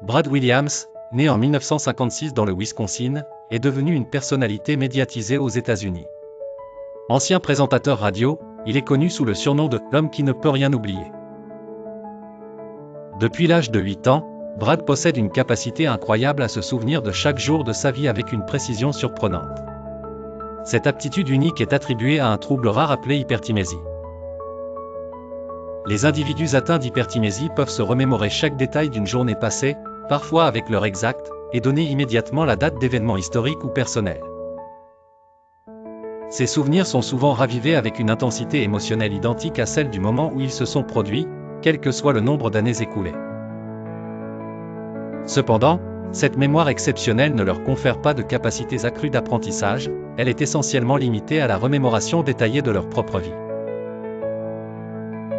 Brad Williams, né en 1956 dans le Wisconsin, est devenu une personnalité médiatisée aux États-Unis. Ancien présentateur radio, il est connu sous le surnom de « l'homme qui ne peut rien oublier ». Depuis l'âge de 8 ans, Brad possède une capacité incroyable à se souvenir de chaque jour de sa vie avec une précision surprenante. Cette aptitude unique est attribuée à un trouble rare appelé hyperthymésie. Les individus atteints d'hyperthymésie peuvent se remémorer chaque détail d'une journée passée, parfois avec l'heure exacte, et donner immédiatement la date d'événements historiques ou personnels. Ces souvenirs sont souvent ravivés avec une intensité émotionnelle identique à celle du moment où ils se sont produits, quel que soit le nombre d'années écoulées. Cependant, cette mémoire exceptionnelle ne leur confère pas de capacités accrues d'apprentissage, elle est essentiellement limitée à la remémoration détaillée de leur propre vie.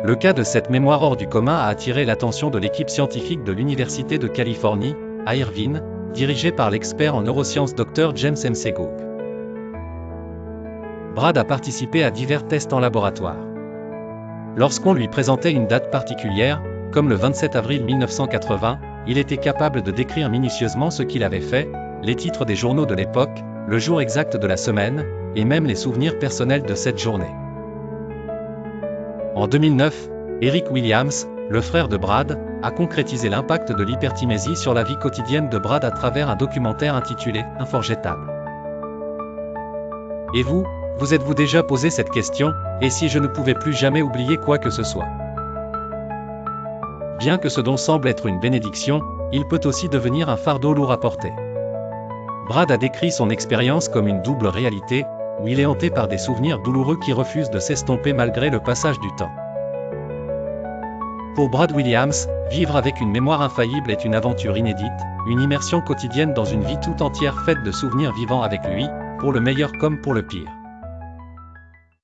Le cas de cette mémoire hors du commun a attiré l'attention de l'équipe scientifique de l'Université de Californie, à Irvine, dirigée par l'expert en neurosciences Dr. James McGough. Brad a participé à divers tests en laboratoire. Lorsqu'on lui présentait une date particulière, comme le 27 avril 1980, il était capable de décrire minutieusement ce qu'il avait fait, les titres des journaux de l'époque, le jour exact de la semaine, et même les souvenirs personnels de cette journée. En 2009, Eric Williams, le frère de Brad, a concrétisé l'impact de l'hyperthymésie sur la vie quotidienne de Brad à travers un documentaire intitulé « Unforgettable ». Et vous êtes-vous déjà posé cette question, et si je ne pouvais plus jamais oublier quoi que ce soit? Bien que ce don semble être une bénédiction, il peut aussi devenir un fardeau lourd à porter. Brad a décrit son expérience comme une double réalité, où il est hanté par des souvenirs douloureux qui refusent de s'estomper malgré le passage du temps. Pour Brad Williams, vivre avec une mémoire infaillible est une aventure inédite, une immersion quotidienne dans une vie tout entière faite de souvenirs vivants avec lui, pour le meilleur comme pour le pire.